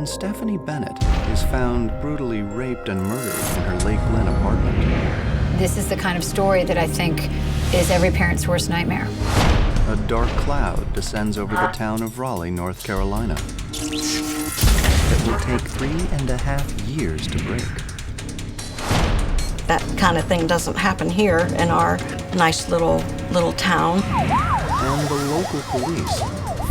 when Stephanie Bennett is found brutally raped and murdered in her Lake Lynn apartment. This is the kind of story that I think is every parent's worst nightmare. A dark cloud descends over the town of Raleigh, North Carolina. It will take 3.5 years to break. That kind of thing doesn't happen here in our nice little town. And the local police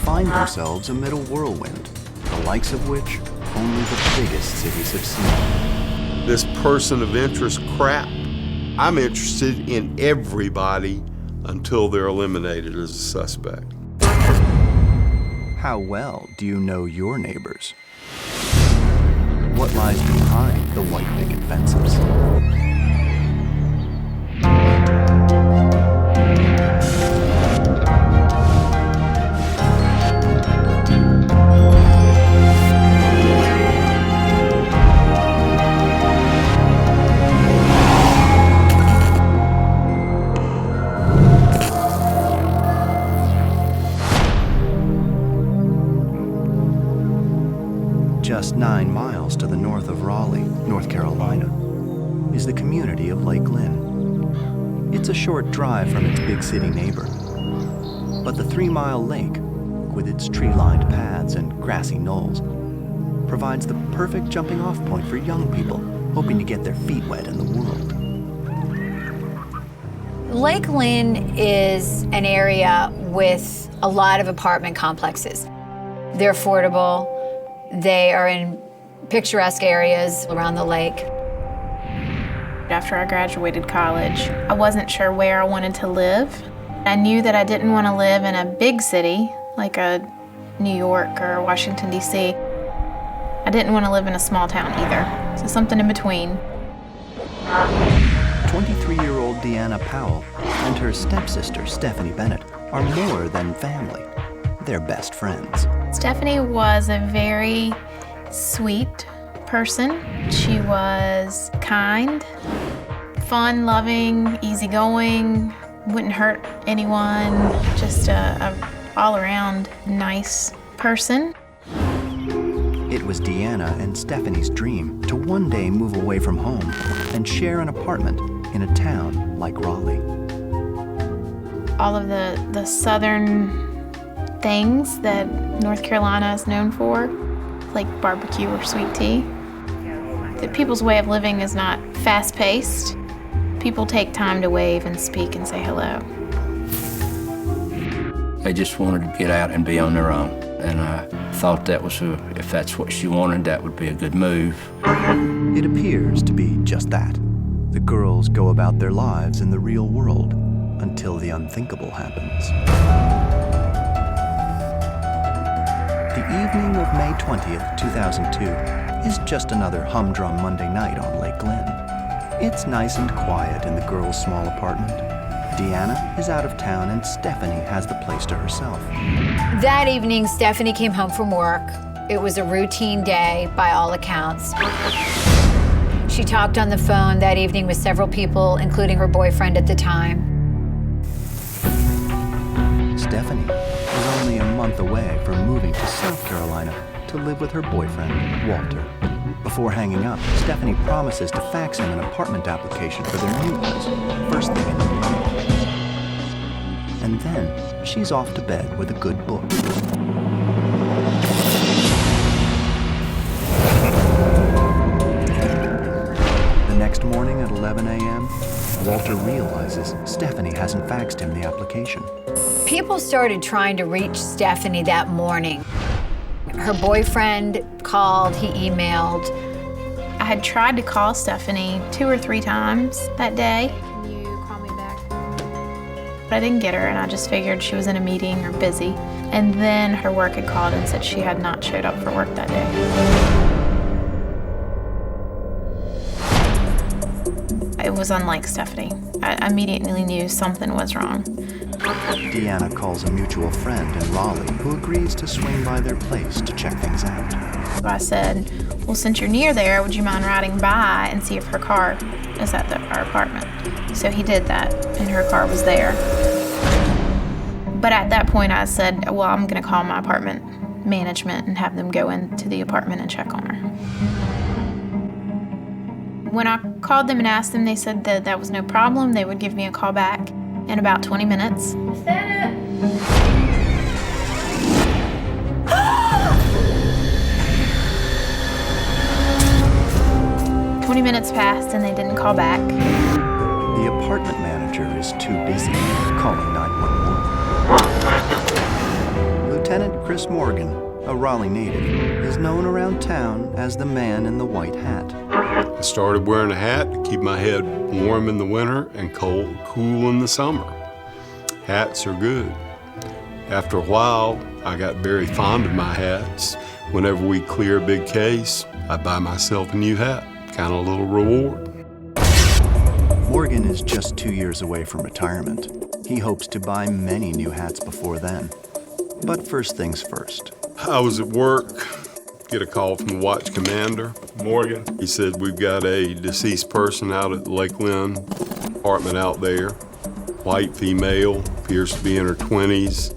find themselves amid a whirlwind, the likes of which only the biggest cities have seen. This person of interest crap, I'm interested in everybody until they're eliminated as a suspect. How well do you know your neighbors? What lies behind the white picket fences? Just 9 miles to the north of Raleigh, North Carolina, is the community of Lake Lynn. It's a short drive from its big city neighbor. But the 3-mile lake, with its tree-lined paths and grassy knolls, provides the perfect jumping-off point for young people hoping to get their feet wet in the world. Lake Lynn is an area with a lot of apartment complexes. They're affordable. They are in picturesque areas around the lake. After I graduated college, I wasn't sure where I wanted to live. I knew that I didn't want to live in a big city like a New York or Washington, D.C. I didn't want to live in a small town either, so something in between. 23-year-old Deanna Powell and her stepsister, Stephanie Bennett, are more than family. They're best friends. Stephanie was a very sweet person. She was kind, fun, loving, easygoing, wouldn't hurt anyone, just a all-around nice person. It was Deanna and Stephanie's dream to one day move away from home and share an apartment in a town like Raleigh. All of the southern things that North Carolina is known for, like barbecue or sweet tea. The people's way of living is not fast-paced. People take time to wave and speak and say hello. They just wanted to get out and be on their own. And I thought that was, if that's what she wanted, that would be a good move. It appears to be just that. The girls go about their lives in the real world until the unthinkable happens. The evening of May 20th, 2002 is just another humdrum Monday night on Lake Lynn. It's nice and quiet in the girls' small apartment. Deanna is out of town and Stephanie has the place to herself. That evening, Stephanie came home from work. It was a routine day by all accounts. She talked on the phone that evening with several people, including her boyfriend at the time. Stephanie was only a month away from moving to South Carolina to live with her boyfriend, Walter. Before hanging up, Stephanie promises to fax him an apartment application for their new house first thing in the morning. And then she's off to bed with a good book. The next morning at 11 a.m., Walter realizes Stephanie hasn't faxed him the application. People started trying to reach Stephanie that morning. Her boyfriend called, he emailed. I had tried to call Stephanie 2 or 3 times that day. Can you call me back? But I didn't get her, and I just figured she was in a meeting or busy. And then her work had called and said she had not showed up for work that day. It was unlike Stephanie. I immediately knew something was wrong. Deanna calls a mutual friend in Raleigh who agrees to swing by their place to check things out. So I said, well, since you're near there, would you mind riding by and see if her car is at our apartment? So he did that, and her car was there. But at that point, I said, well, I'm gonna call my apartment management and have them go into the apartment and check on her. When I called them and asked them, they said that that was no problem. They would give me a call back in about 20 minutes. Miss Bennett. 20 minutes passed and they didn't call back. The apartment manager is too busy calling 911. Lieutenant Chris Morgan, a Raleigh native, is known around town as the man in the white hat. I started wearing a hat to keep my head warm in the winter and cool in the summer. Hats are good. After a while, I got very fond of my hats. Whenever we clear a big case, I buy myself a new hat, kind of a little reward. Morgan is just 2 years away from retirement. He hopes to buy many new hats before then. But first things first. I was at work, get a call from the watch commander, Morgan. He said, we've got a deceased person out at Lake Lynn apartment out there. White female, appears to be in her 20s.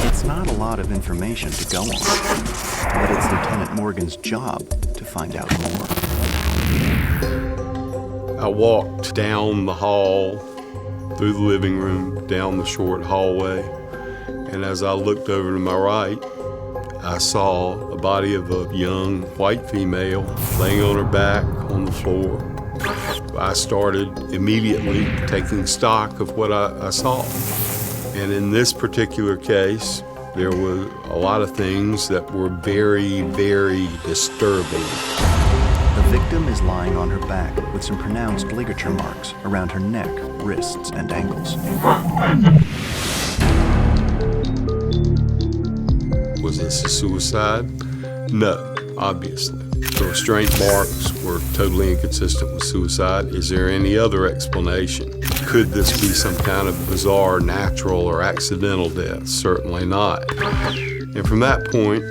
It's not a lot of information to go on, but it's Lieutenant Morgan's job to find out more. I walked down the hall, through the living room, down the short hallway, and as I looked over to my right, I saw the body of a young white female laying on her back on the floor. I started immediately taking stock of what I saw. And in this particular case, there were a lot of things that were very, very disturbing. The victim is lying on her back with some pronounced ligature marks around her neck, wrists, and ankles. Was this a suicide? No, obviously. The restraint marks were totally inconsistent with suicide. Is there any other explanation? Could this be some kind of bizarre natural or accidental death? Certainly not. And from that point,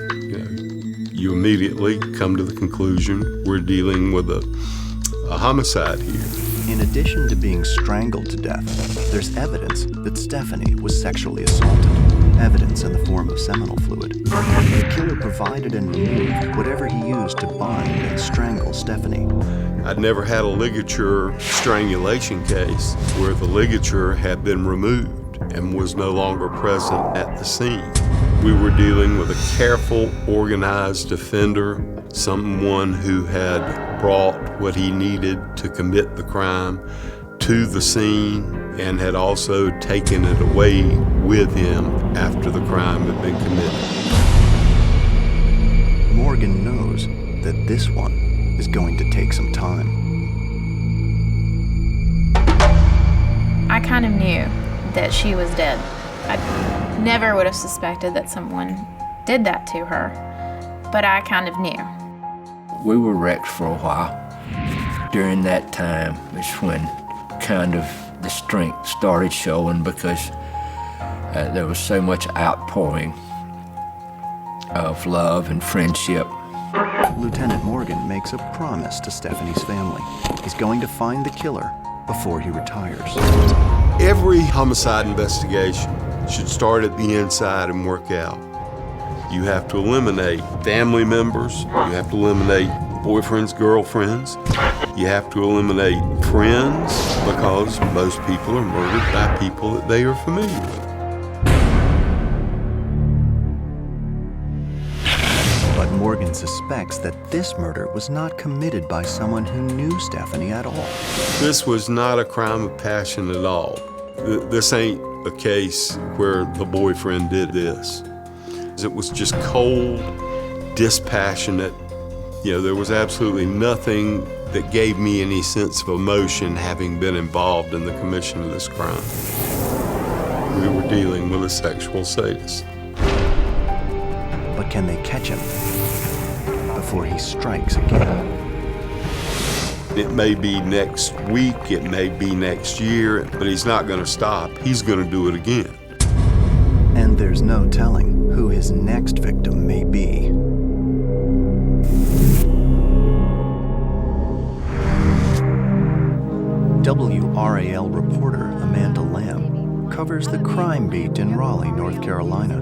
you immediately come to the conclusion we're dealing with a homicide here. In addition to being strangled to death, there's evidence that Stephanie was sexually assaulted. Evidence in the form of seminal fluid. The killer provided and removed whatever he used to bind and strangle Stephanie. I'd never had a ligature strangulation case where the ligature had been removed and was no longer present at the scene. We were dealing with a careful, organized offender, someone who had brought what he needed to commit the crime to the scene and had also taken it away with him after the crime had been committed. Morgan knows that this one is going to take some time. I kind of knew that she was dead. I never would have suspected that someone did that to her, but I kind of knew. We were wrecked for a while. During that time is when kind of the strength started showing because there was so much outpouring of love and friendship. Lieutenant Morgan makes a promise to Stephanie's family. He's going to find the killer before he retires. Every homicide investigation should start at the inside and work out. You have to eliminate family members. You have to eliminate boyfriends, girlfriends. You have to eliminate friends because most people are murdered by people that they are familiar with. But Morgan suspects that this murder was not committed by someone who knew Stephanie at all. This was not a crime of passion at all. This ain't a case where the boyfriend did this. It was just cold, dispassionate. There was absolutely nothing that gave me any sense of emotion having been involved in the commission of this crime. We were dealing with a sexual sadist. But can they catch him before he strikes again? It may be next week, it may be next year, but he's not going to stop. He's going to do it again. And there's no telling who his next victim may be. WRAL reporter Amanda Lamb covers the crime beat in Raleigh, North Carolina.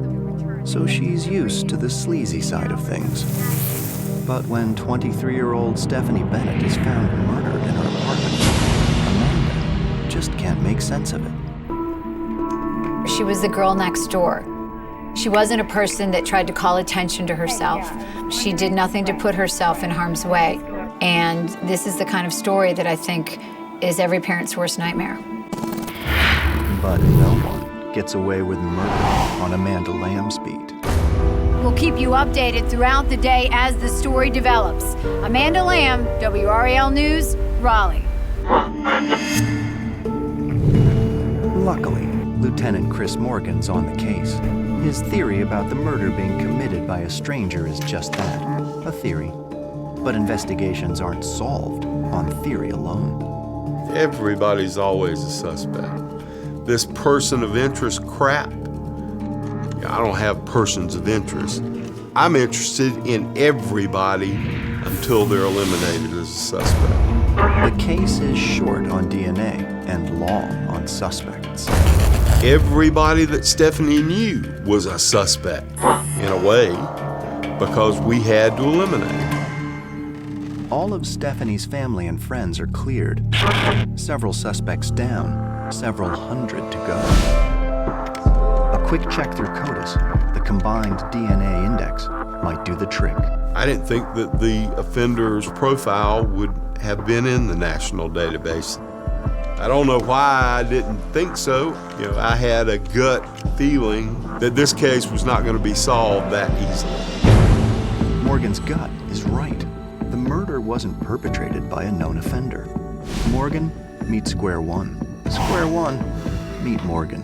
so she's used to the sleazy side of things. But when 23-year-old Stephanie Bennett is found murdered in her apartment, Amanda just can't make sense of it. She was the girl next door. She wasn't a person that tried to call attention to herself. She did nothing to put herself in harm's way. And this is the kind of story that I think is every parent's worst nightmare. But no one gets away with murder on Amanda Lamb's beat. We'll keep you updated throughout the day as the story develops. Amanda Lamb, WRAL News, Raleigh. Luckily, Lieutenant Chris Morgan's on the case. His theory about the murder being committed by a stranger is just that, a theory. But investigations aren't solved on theory alone. Everybody's always a suspect. This person of interest crap. I don't have persons of interest. I'm interested in everybody until they're eliminated as a suspect. The case is short on DNA and long on suspects. Everybody that Stephanie knew was a suspect, in a way, because we had to eliminate. All of Stephanie's family and friends are cleared. Several suspects down, several hundred to go. A quick check through CODIS, the combined DNA index, might do the trick. I didn't think that the offender's profile would have been in the national database. I don't know why I didn't think so. I had a gut feeling that this case was not going to be solved that easily. Morgan's gut is right. The murder wasn't perpetrated by a known offender. Morgan, meet square one. Square one, meet Morgan.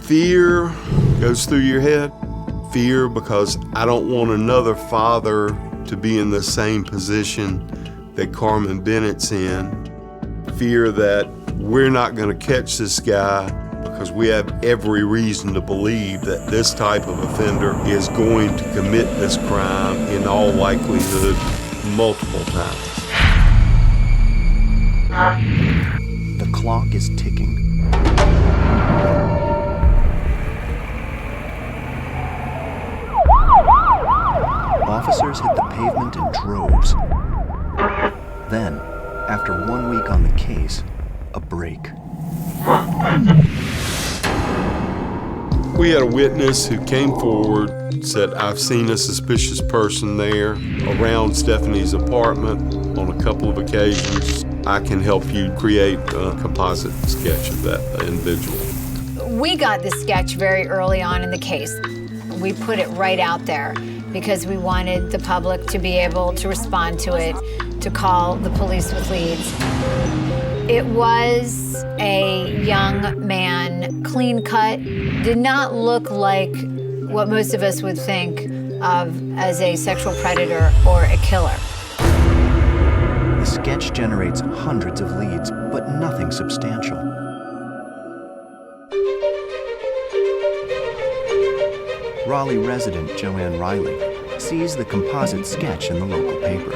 Fear goes through your head. Fear because I don't want another father to be in the same position that Carmon Bennett's in. Fear that we're not going to catch this guy because we have every reason to believe that this type of offender is going to commit this crime in all likelihood multiple times. The clock is ticking. Officers hit the pavement in droves. Then, after 1 week on the case, a break. We had a witness who came forward, said, I've seen a suspicious person there around Stephanie's apartment on a couple of occasions. I can help you create a composite sketch of that individual. We got this sketch very early on in the case. We put it right out there because we wanted the public to be able to respond to it, to call the police with leads. It was a young man, clean cut, did not look like what most of us would think of as a sexual predator or a killer. The sketch generates hundreds of leads, but nothing substantial. Raleigh resident Joanne Reilly sees the composite sketch in the local paper.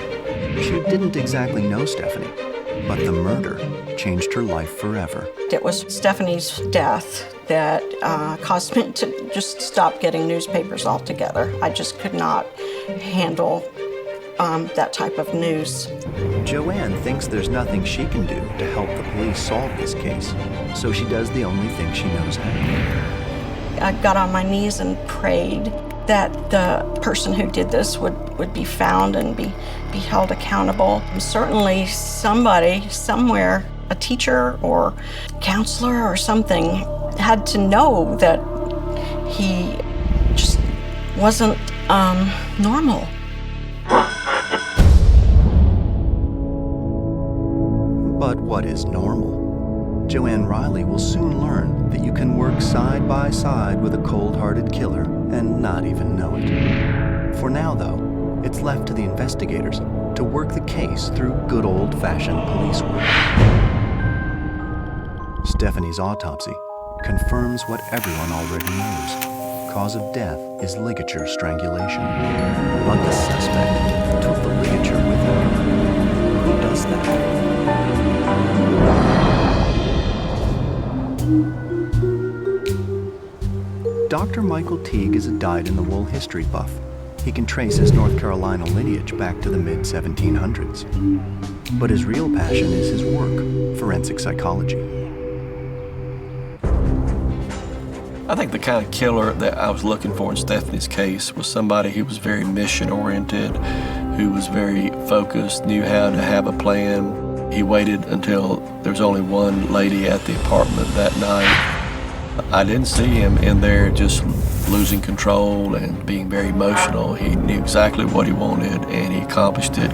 She didn't exactly know Stephanie, but the murder changed her life forever. It was Stephanie's death that caused me to just stop getting newspapers altogether. I just could not handle that type of news. Joanne thinks there's nothing she can do to help the police solve this case, so she does the only thing she knows how. I got on my knees and prayed that the person who did this would be found and be held accountable. And certainly somebody, somewhere, a teacher or counselor or something, had to know that he just wasn't normal. But what is normal? Joanne Reilly will soon learn that you can work side by side with a cold-hearted killer and not even know it. For now, though, it's left to the investigators to work the case through good old-fashioned police work. Stephanie's autopsy confirms what everyone already knows. Cause of death is ligature strangulation. But the suspect took the ligature with him. Who does that? Dr. Michael Teague is a dyed-in-the-wool history buff. He can trace his North Carolina lineage back to the mid-1700s. But his real passion is his work, forensic psychology. I think the kind of killer that I was looking for in Stephanie's case was somebody who was very mission-oriented, who was very focused, knew how to have a plan. He waited until there was only one lady at the apartment that night. I didn't see him in there just losing control and being very emotional. He knew exactly what he wanted, and he accomplished it.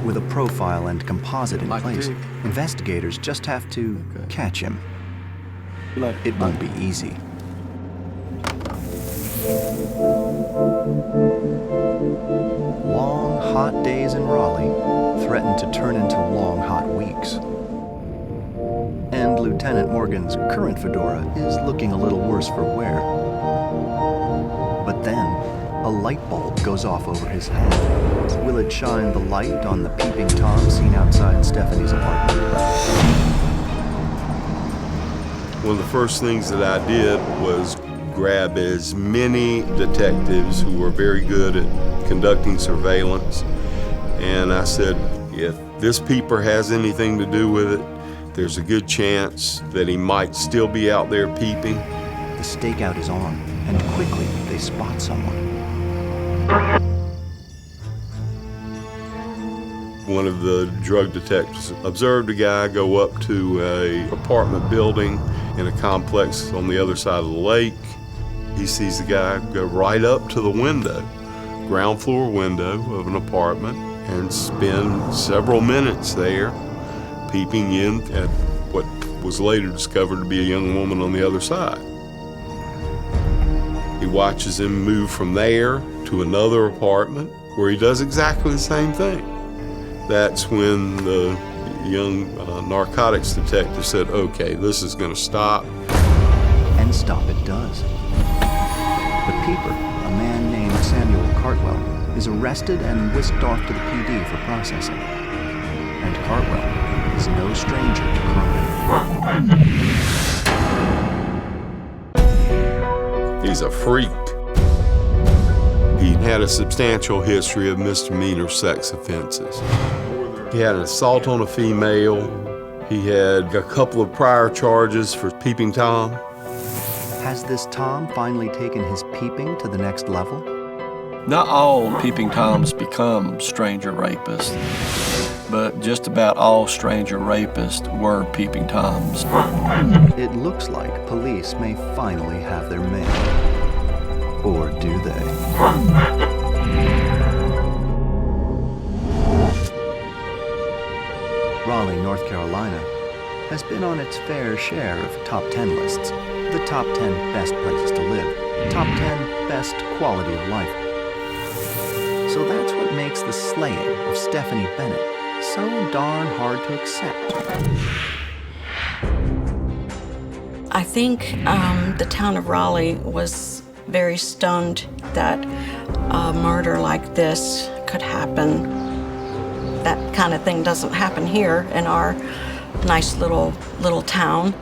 With a profile and composite in place, investigators just have to catch him. It won't be easy. Long, hot days in Raleigh threaten to turn into long, hot weeks. And Lieutenant Morgan's current fedora is looking a little worse for wear. But then, a light bulb goes off over his head. Will it shine the light on the peeping Tom seen outside Stephanie's apartment? One of the first things that I did was grab as many detectives who were very good at conducting surveillance. And I said, if this peeper has anything to do with it, there's a good chance that he might still be out there peeping. The stakeout is on, and quickly they spot someone. One of the drug detectives observed a guy go up to an apartment building in a complex on the other side of the lake. He sees the guy go right up to the window, ground floor window of an apartment, and spend several minutes there peeping in at what was later discovered to be a young woman on the other side. He watches him move from there to another apartment where he does exactly the same thing. That's when the young narcotics detective said, okay, this is going to stop. And stop it does. The peeper, a man named Samuel Cartwell, is arrested and whisked off to the PD for processing. And Cartwell is no stranger to crime. He's a freak. He had a substantial history of misdemeanor sex offenses. He had an assault on a female. He had a couple of prior charges for peeping Tom. Has this Tom finally taken his peeping to the next level? Not all peeping Toms become stranger rapists, but just about all stranger rapists were peeping Toms. It looks like police may finally have their man. Or do they? Raleigh, North Carolina, has been on its fair share of top 10 lists. The top 10 best places to live, top 10 best quality of life. So that's what makes the slaying of Stephanie Bennett so darn hard to accept. I think the town of Raleigh was very stunned that a murder like this could happen. That kind of thing doesn't happen here in our nice little town.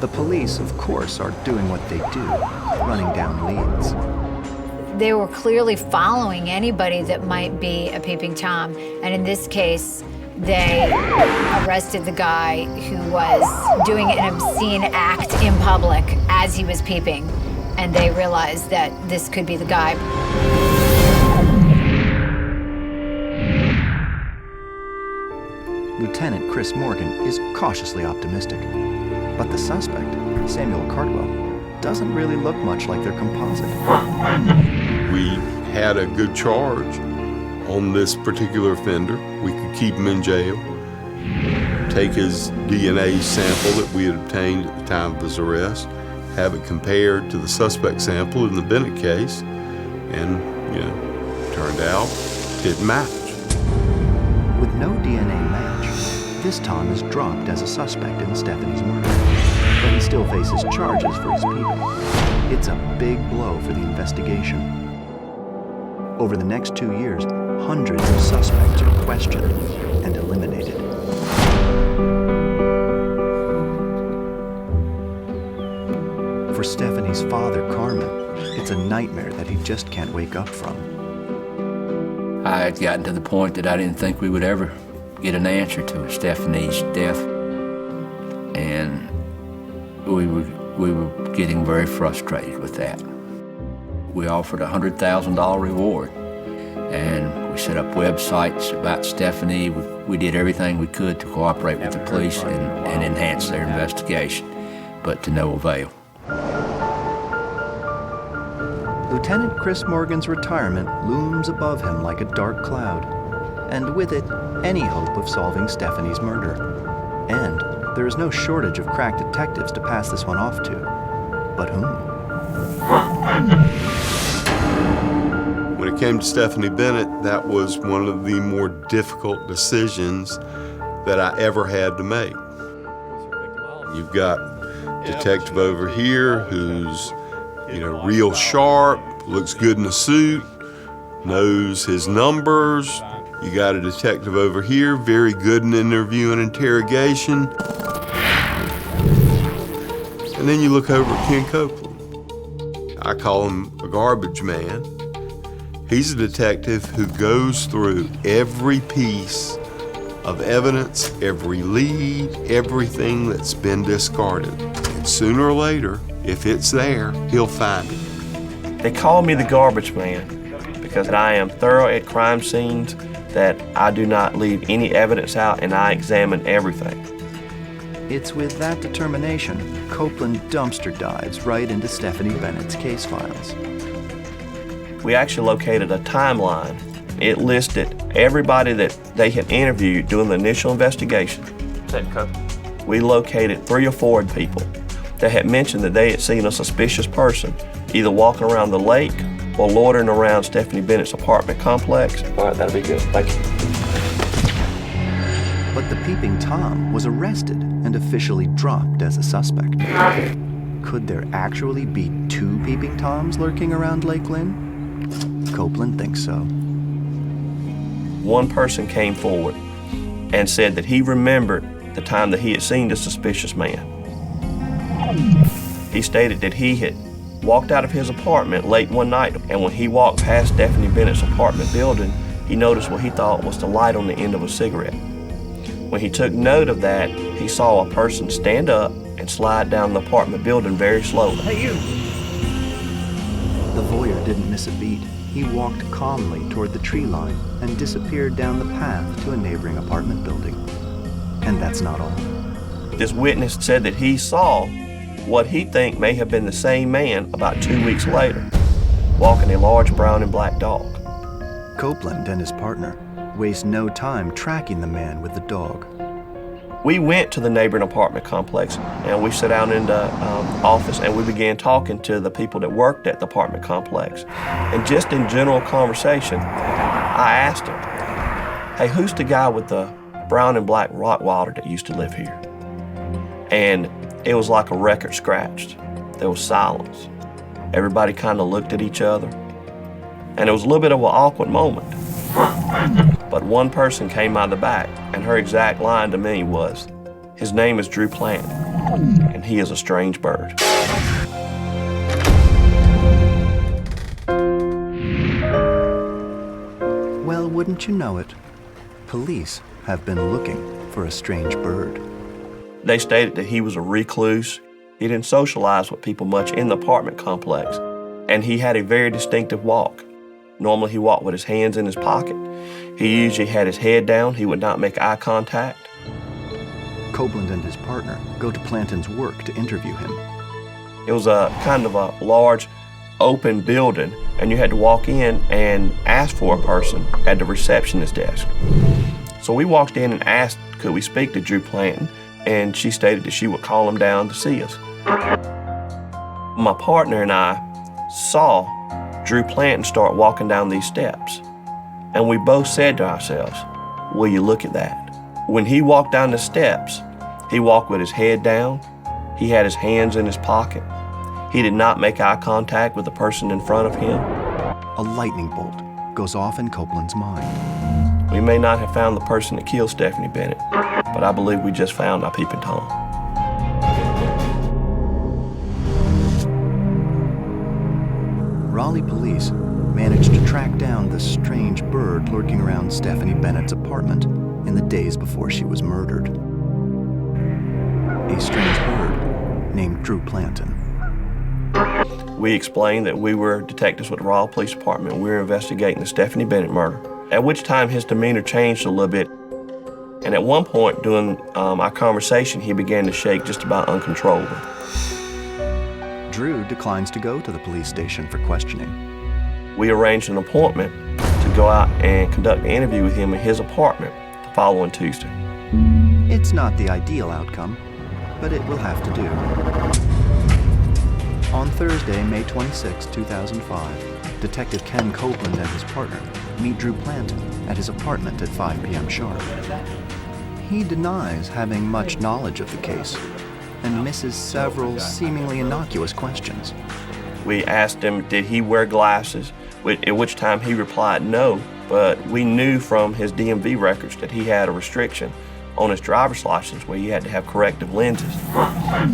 The police, of course, are doing what they do, running down leads. They were clearly following anybody that might be a peeping Tom, and in this case, they arrested the guy who was doing an obscene act in public as he was peeping, and they realized that this could be the guy. Lieutenant Chris Morgan is cautiously optimistic, but the suspect, Samuel Cartwell, doesn't really look much like their composite. We had a good charge on this particular offender. We could keep him in jail, take his DNA sample that we had obtained at the time of his arrest, have it compared to the suspect sample in the Bennett case, and, turned out it didn't match. With no DNA match, this Tom is dropped as a suspect in Stephanie's murder, but he still faces charges for his peeping. It's a big blow for the investigation. Over the next 2 years, hundreds of suspects are questioned and eliminated. Stephanie's father, Carmon, it's a nightmare that he just can't wake up from. I had gotten to the point that I didn't think we would ever get an answer to Stephanie's death. And we were getting very frustrated with that. We offered a $100,000 reward, and we set up websites about Stephanie. We did everything we could to cooperate with the police and enhance their investigation, but to no avail. Lieutenant Chris Morgan's retirement looms above him like a dark cloud, and with it, any hope of solving Stephanie's murder. And there is no shortage of crack detectives to pass this one off to. But whom? When it came to Stephanie Bennett, that was one of the more difficult decisions that I ever had to make. You've got a detective over here who's, real sharp, looks good in a suit, knows his numbers. You got a detective over here, very good in interview and interrogation. And then you look over at Ken Copeland. I call him a garbage man. He's a detective who goes through every piece of evidence, every lead, everything that's been discarded. And sooner or later, if it's there, he'll find it. They call me the garbage man because I am thorough at crime scenes, that I do not leave any evidence out, and I examine everything. It's with that determination, Copeland dumpster dives right into Stephanie Bennett's case files. We actually located a timeline. It listed everybody that they had interviewed during the initial investigation. We located 3 or 4 people that had mentioned that they had seen a suspicious person either walking around the lake or loitering around Stephanie Bennett's apartment complex. All right, that'll be good. Thank you. But the peeping Tom was arrested and officially dropped as a suspect. Could there actually be 2 peeping Toms lurking around Lake Lynn? Copeland thinks so. One person came forward and said that he remembered the time that he had seen the suspicious man. He stated that he had walked out of his apartment late one night, and when he walked past Stephanie Bennett's apartment building, he noticed what he thought was the light on the end of a cigarette. When he took note of that, he saw a person stand up and slide down the apartment building very slowly. Hey, you! The voyeur didn't miss a beat. He walked calmly toward the tree line and disappeared down the path to a neighboring apartment building. And that's not all. This witness said that he saw what he think may have been the same man about 2 weeks later, walking a large brown and black dog. Copeland and his partner waste no time tracking the man with the dog. We went to the neighboring apartment complex, and we sat down in the office, and we began talking to the people that worked at the apartment complex. And just in general conversation, I asked him, hey, who's the guy with the brown and black Rottweiler that used to live here? And it was like a record scratched. There was silence. Everybody kind of looked at each other. And it was a little bit of an awkward moment. But one person came out of the back, and her exact line to me was, his name is Drew Plant, and he is a strange bird. Well, wouldn't you know it, police have been looking for a strange bird. They stated that he was a recluse. He didn't socialize with people much in the apartment complex, and he had a very distinctive walk. Normally he walked with his hands in his pocket. He usually had his head down. He would not make eye contact. Copeland and his partner go to Planton's work to interview him. It was a kind of a large open building, and you had to walk in and ask for a person at the receptionist desk. So we walked in and asked, could we speak to Drew Planton? And she stated that she would call him down to see us. My partner and I saw Drew Planton start walking down these steps. And we both said to ourselves, will you look at that? When he walked down the steps, he walked with his head down. He had his hands in his pocket. He did not make eye contact with the person in front of him. A lightning bolt goes off in Copeland's mind. We may not have found the person that killed Stephanie Bennett, but I believe we just found our peeping Tom. Raleigh police managed to track down the strange bird lurking around Stephanie Bennett's apartment in the days before she was murdered. A strange bird named Drew Planton. We explained that we were detectives with the Raleigh Police Department. We were investigating the Stephanie Bennett murder, at which time his demeanor changed a little bit. And at one point during our conversation, he began to shake just about uncontrollably. Drew declines to go to the police station for questioning. We arranged an appointment to go out and conduct an interview with him in his apartment the following Tuesday. It's not the ideal outcome, but it will have to do. On Thursday, May 26, 2005, Detective Ken Copeland and his partner meet Drew Planton at his apartment at 5 p.m. sharp. He denies having much knowledge of the case and misses several seemingly innocuous questions. We asked him, did he wear glasses? At which time he replied no, but we knew from his DMV records that he had a restriction on his driver's license where he had to have corrective lenses.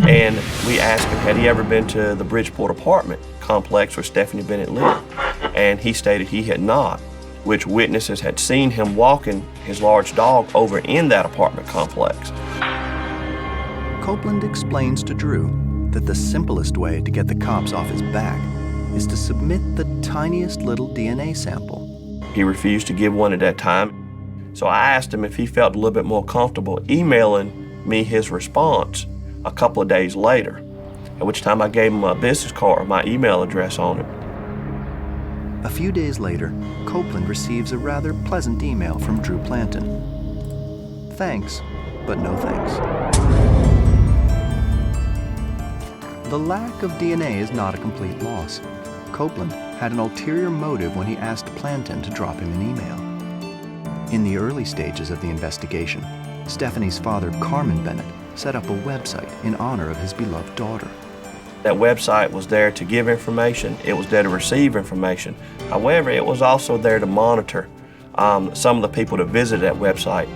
And we asked him, had he ever been to the Bridgeport apartment complex where Stephanie Bennett lived? And he stated he had not, which witnesses had seen him walking his large dog over in that apartment complex. Copeland explains to Drew that the simplest way to get the cops off his back is to submit the tiniest little DNA sample. He refused to give one at that time. So I asked him if he felt a little bit more comfortable emailing me his response a couple of days later, at which time I gave him a business card, my email address on it. A few days later, Copeland receives a rather pleasant email from Drew Planton. Thanks, but no thanks. The lack of DNA is not a complete loss. Copeland had an ulterior motive when he asked Planton to drop him an email. In the early stages of the investigation, Stephanie's father, Carmon Bennett, set up a website in honor of his beloved daughter. That website was there to give information. It was there to receive information. However, it was also there to monitor some of the people that visited that website.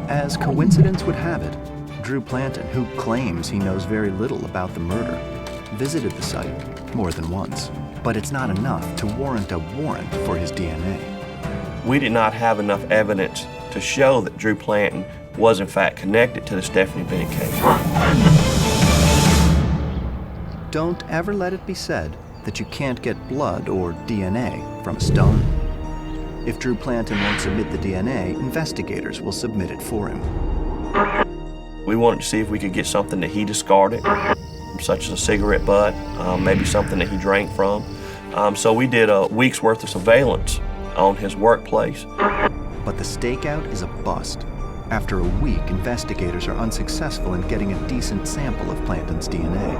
As coincidence would have it, Drew Planton, who claims he knows very little about the murder, visited the site more than once. But it's not enough to warrant a warrant for his DNA. We did not have enough evidence to show that Drew Planton was in fact connected to the Stephanie Bennett case. Don't ever let it be said that you can't get blood or DNA from a stone. If Drew Planton won't submit the DNA, investigators will submit it for him. We wanted to see if we could get something that he discarded, such as a cigarette butt, maybe something that he drank from. So we did a week's worth of surveillance on his workplace. But the stakeout is a bust. After a week, investigators are unsuccessful in getting a decent sample of Planton's DNA.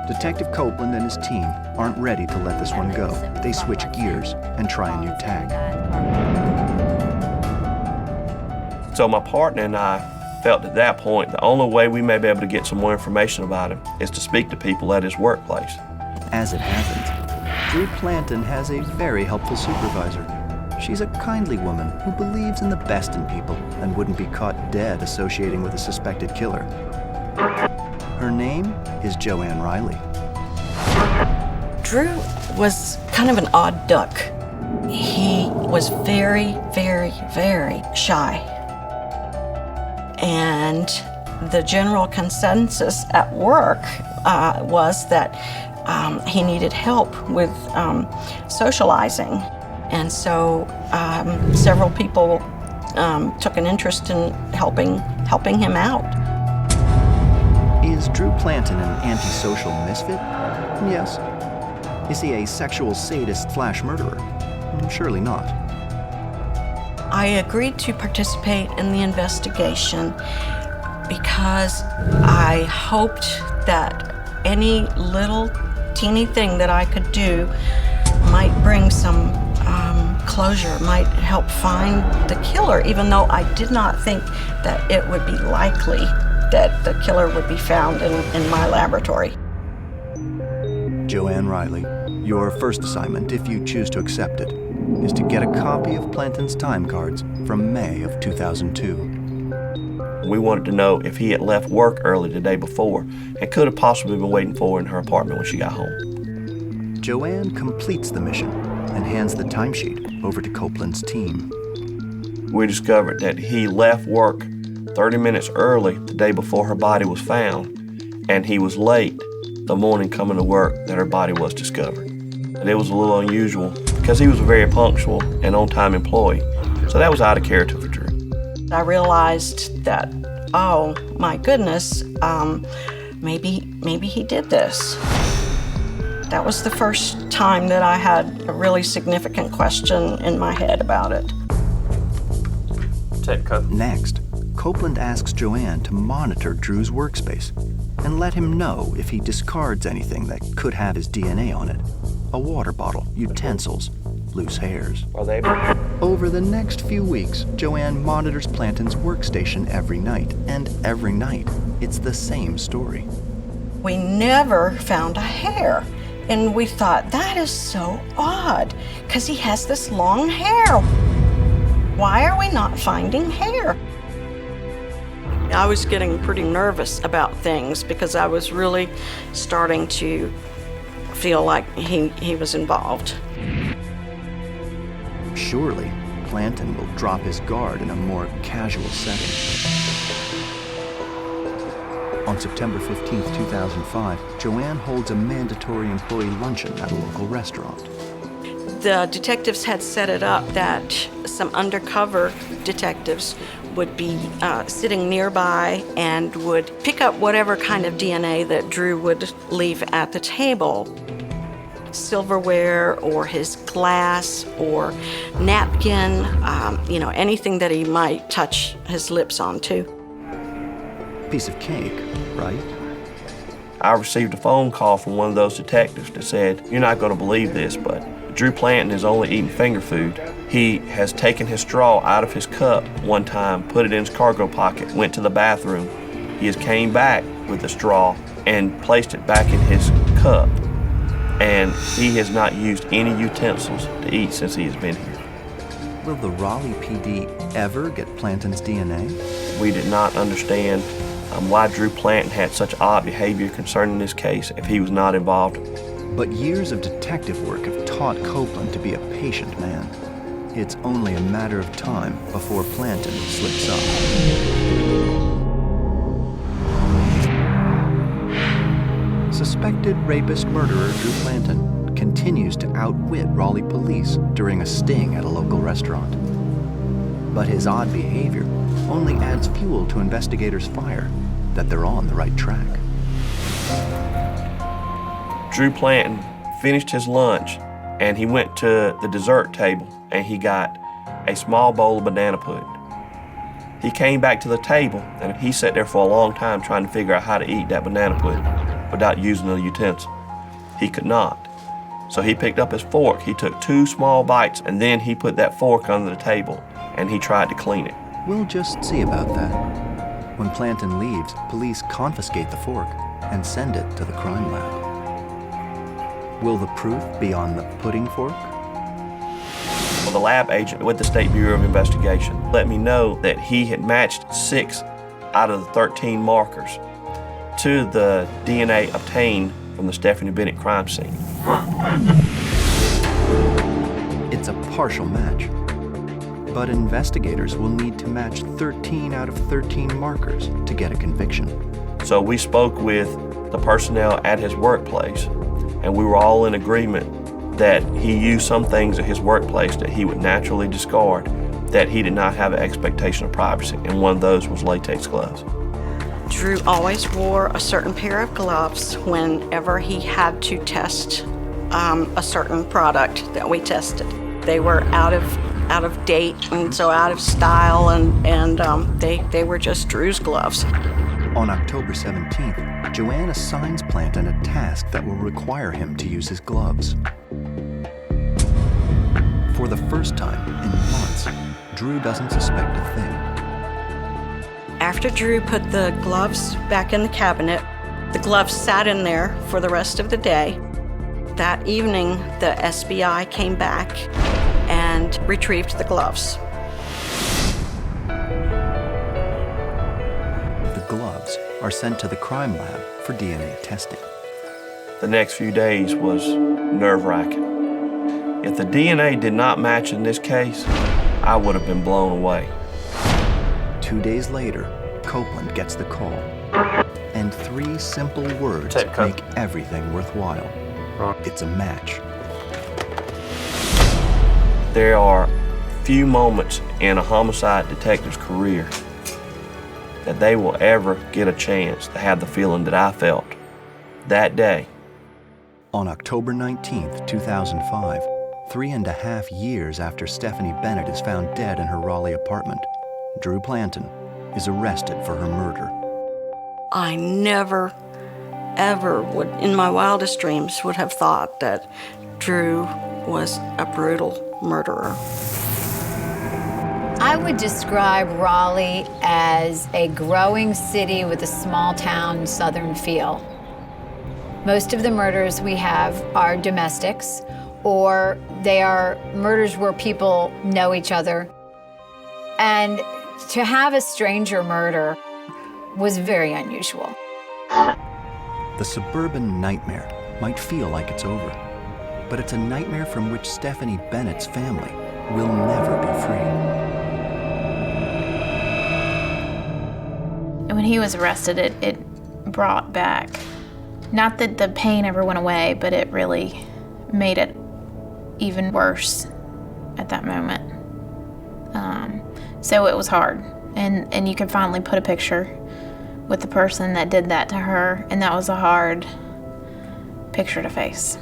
Detective Copeland and his team aren't ready to let this one go. They switch gears and try a new tag. So my partner and I felt at that point the only way we may be able to get some more information about him is to speak to people at his workplace. As it happens, Drew Planton has a very helpful supervisor. She's a kindly woman who believes in the best in people and wouldn't be caught dead associating with a suspected killer. Her name is Joanne Reilly. Drew was kind of an odd duck. He was very, very, very shy. And the general consensus at work was that he needed help with socializing. And so several people took an interest in helping him out. Is Drew Planton an antisocial misfit? Yes. Is he a sexual sadist/murderer? Surely not. I agreed to participate in the investigation because I hoped that any little teeny thing that I could do might bring some closure, might help find the killer, even though I did not think that it would be likely that the killer would be found in my laboratory. Joanne Reilly, your first assignment, if you choose to accept it, is to get a copy of Planton's time cards from May of 2002. We wanted to know if he had left work early the day before and could have possibly been waiting for her in her apartment when she got home. Joanne completes the mission and hands the timesheet over to Copeland's team. We discovered that he left work 30 minutes early the day before her body was found, and he was late the morning coming to work that her body was discovered. And it was a little unusual because he was a very punctual and on-time employee, so that was out of character for Drew. I realized that, oh my goodness, maybe he did this. That was the first time that I had a really significant question in my head about it. Next, Copeland asks Joanne to monitor Drew's workspace and let him know if he discards anything that could have his DNA on it. A water bottle, utensils, loose hairs. Over the next few weeks, Joanne monitors Planton's workstation every night, and every night, it's the same story. We never found a hair, and we thought, that is so odd, because he has this long hair. Why are we not finding hair? I was getting pretty nervous about things because I was really starting to feel like he was involved. Surely, Planton will drop his guard in a more casual setting. On September 15th, 2005, Joanne holds a mandatory employee luncheon at a local restaurant. The detectives had set it up that some undercover detectives would be sitting nearby and would pick up whatever kind of DNA that Drew would leave at the table. Silverware or his glass or napkin, anything that he might touch his lips onto. Piece of cake, right? I received a phone call from one of those detectives that said, "You're not going to believe this, but Drew Planton is only eating finger food. He has taken his straw out of his cup one time, put it in his cargo pocket, went to the bathroom. He has came back with the straw and placed it back in his cup. And he has not used any utensils to eat since he has been here." Will the Raleigh PD ever get Planton's DNA? We did not understand why Drew Planton had such odd behavior concerning this case if he was not involved. But years of detective work have taught Copeland to be a patient man. It's only a matter of time before Planton slips up. Suspected rapist-murderer Drew Planton continues to outwit Raleigh police during a sting at a local restaurant. But his odd behavior only adds fuel to investigators' fire that they're on the right track. Drew Planton finished his lunch and he went to the dessert table and he got a small bowl of banana pudding. He came back to the table and he sat there for a long time trying to figure out how to eat that banana pudding without using a utensil. He could not. So he picked up his fork, he took 2 small bites, and then he put that fork under the table and he tried to clean it. We'll just see about that. When Planton leaves, police confiscate the fork and send it to the crime lab. Will the proof be on the pudding fork? Well, the lab agent with the State Bureau of Investigation let me know that he had matched 6 out of the 13 markers to the DNA obtained from the Stephanie Bennett crime scene. It's a partial match, but investigators will need to match 13 out of 13 markers to get a conviction. So we spoke with the personnel at his workplace, and we were all in agreement that he used some things at his workplace that he would naturally discard, that he did not have an expectation of privacy, and one of those was latex gloves. Drew always wore a certain pair of gloves whenever he had to test a certain product that we tested. They were out of date and so out of style, and they were just Drew's gloves. On October 17th, Joanne assigns Planton a task that will require him to use his gloves. For the first time in months, Drew doesn't suspect a thing. After Drew put the gloves back in the cabinet, the gloves sat in there for the rest of the day. That evening, the SBI came back and retrieved the gloves. are sent to the crime lab for DNA testing. The next few days was nerve-wracking. If the DNA did not match in this case, I would have been blown away. 2 days later, Copeland gets the call. And 3 simple words make everything worthwhile. It's a match. There are few moments in a homicide detective's career that they will ever get a chance to have the feeling that I felt that day. On October 19th, 2005, 3.5 years after Stephanie Bennett is found dead in her Raleigh apartment, Drew Planton is arrested for her murder. I never, ever would, in my wildest dreams, would have thought that Drew was a brutal murderer. I would describe Raleigh as a growing city with a small town southern feel. Most of the murders we have are domestics, or they are murders where people know each other. And to have a stranger murder was very unusual. The suburban nightmare might feel like it's over, but it's a nightmare from which Stephanie Bennett's family will never be free. And when he was arrested, it brought back, not that the pain ever went away, but it really made it even worse at that moment. So it was hard. And you could finally put a picture with the person that did that to her, and that was a hard picture to face.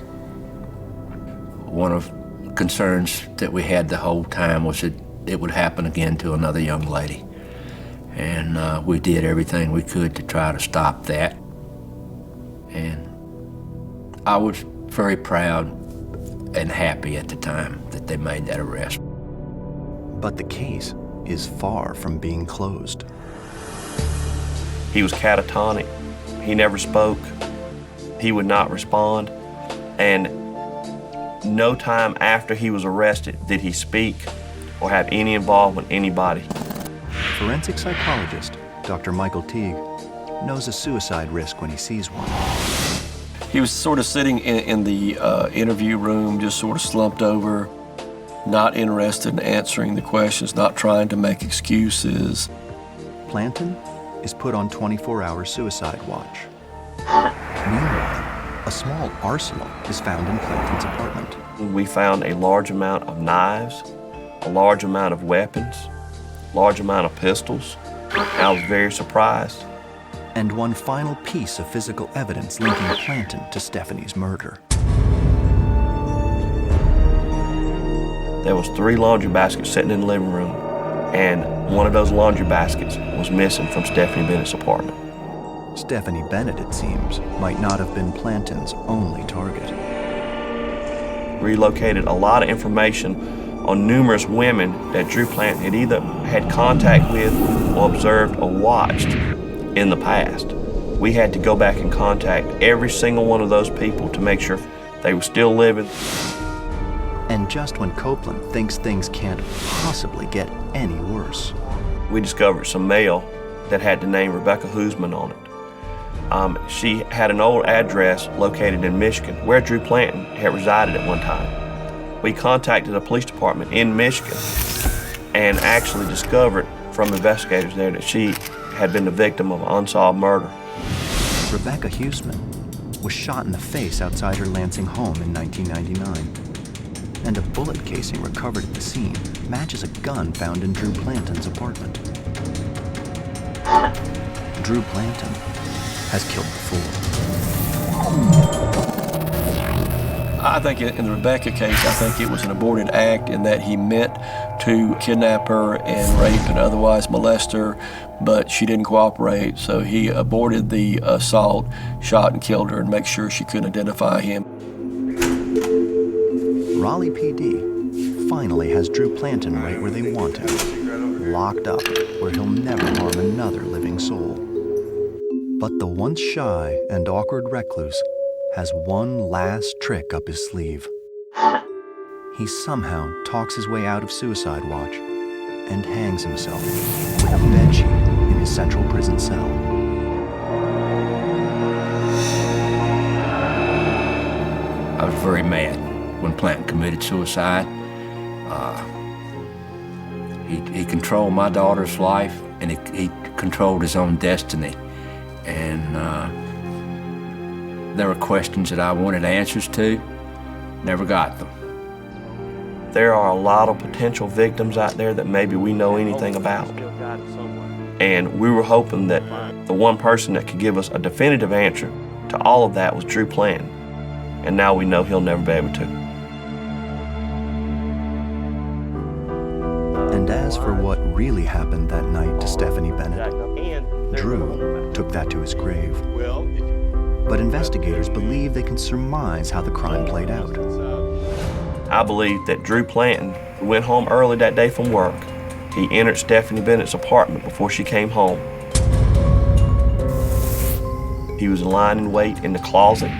One of the concerns that we had the whole time was that it would happen again to another young lady. And we did everything we could to try to stop that. And I was very proud and happy at the time that they made that arrest. But the case is far from being closed. He was catatonic. He never spoke. He would not respond. And no time after he was arrested did he speak or have any involvement with anybody. Forensic psychologist Dr. Michael Teague knows a suicide risk when he sees one. He was sort of sitting in the interview room, just sort of slumped over, not interested in answering the questions, not trying to make excuses. Planton is put on 24-hour suicide watch. Meanwhile, a small arsenal is found in Planton's apartment. We found a large amount of knives, a large amount of weapons, large amount of pistols. I was very surprised. And one final piece of physical evidence linking Planton to Stephanie's murder. There was 3 laundry baskets sitting in the living room, and one of those laundry baskets was missing from Stephanie Bennett's apartment. Stephanie Bennett, it seems, might not have been Planton's only target. We located a lot of information on numerous women that Drew Planton had either had contact with or observed or watched in the past. We had to go back and contact every single one of those people to make sure they were still living. And just when Copeland thinks things can't possibly get any worse, we discovered some mail that had the name Rebecca Hoosman on it. She had an old address located in Michigan, where Drew Planton had resided at one time. We contacted the police department in Michigan and actually discovered from investigators there that she had been the victim of an unsolved murder. Rebecca Hoosman was shot in the face outside her Lansing home in 1999. And a bullet casing recovered at the scene matches a gun found in Drew Planton's apartment. Drew Planton has killed the fool. I think in the Rebecca case, I think it was an aborted act in that he meant to kidnap her and rape and otherwise molest her, but she didn't cooperate, so he aborted the assault, shot and killed her, and make sure she couldn't identify him. Raleigh PD finally has Drew Planton right where they want him, locked up where he'll never harm another living soul. But the once shy and awkward recluse has one last trick up his sleeve. He somehow talks his way out of suicide watch and hangs himself with a bedsheet in his central prison cell. I was very mad when Planton committed suicide. He controlled my daughter's life, and he controlled his own destiny. And there were questions that I wanted answers to, never got them. There are a lot of potential victims out there that maybe we know anything about. And we were hoping that the one person that could give us a definitive answer to all of that was Drew Planton. And now we know he'll never be able to. And as for what really happened that night to Stephanie Bennett, Drew took that to his grave. But investigators believe they can surmise how the crime played out. I believe that Drew Planton went home early that day from work. He entered Stephanie Bennett's apartment before she came home. He was lying in wait in the closet.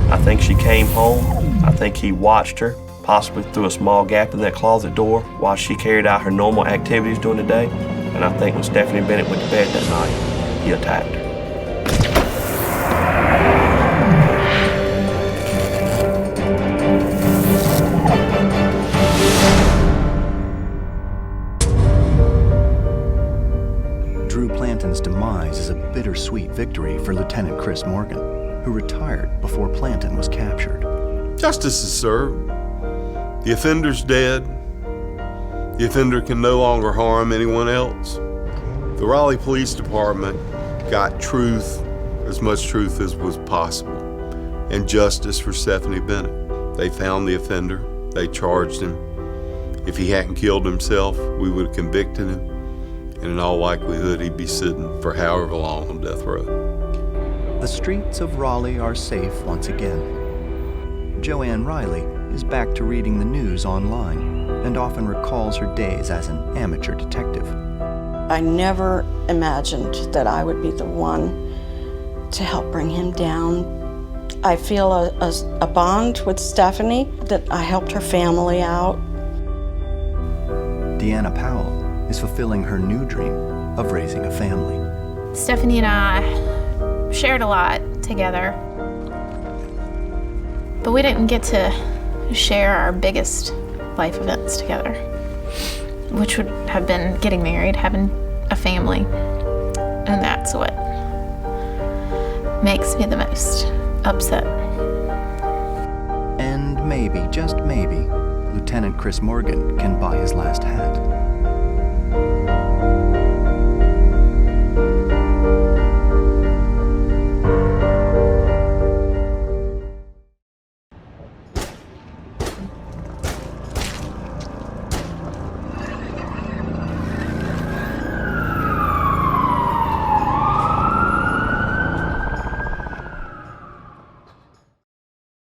I think she came home. I think he watched her, possibly through a small gap in that closet door while she carried out her normal activities during the day. And I think when Stephanie Bennett went to bed that night, he attacked her. Drew Planton's demise is a bittersweet victory for Lieutenant Chris Morgan, who retired before Planton was captured. Justice is served. The offender's dead. The offender can no longer harm anyone else. The Raleigh Police Department got truth, as much truth as was possible, and justice for Stephanie Bennett. They found the offender. They charged him. If he hadn't killed himself, we would have convicted him, and in all likelihood, he'd be sitting for however long on death row. The streets of Raleigh are safe once again. Joanne Reilly is back to reading the news online and often recalls her days as an amateur detective. I never imagined that I would be the one to help bring him down. I feel a bond with Stephanie, that I helped her family out. Deanna Powell is fulfilling her new dream of raising a family. Stephanie and I shared a lot together, but we didn't get to share our biggest life events together, which would have been getting married, having a family, and that's what makes me the most upset. And maybe, just maybe, Lieutenant Chris Morgan can buy his last hat.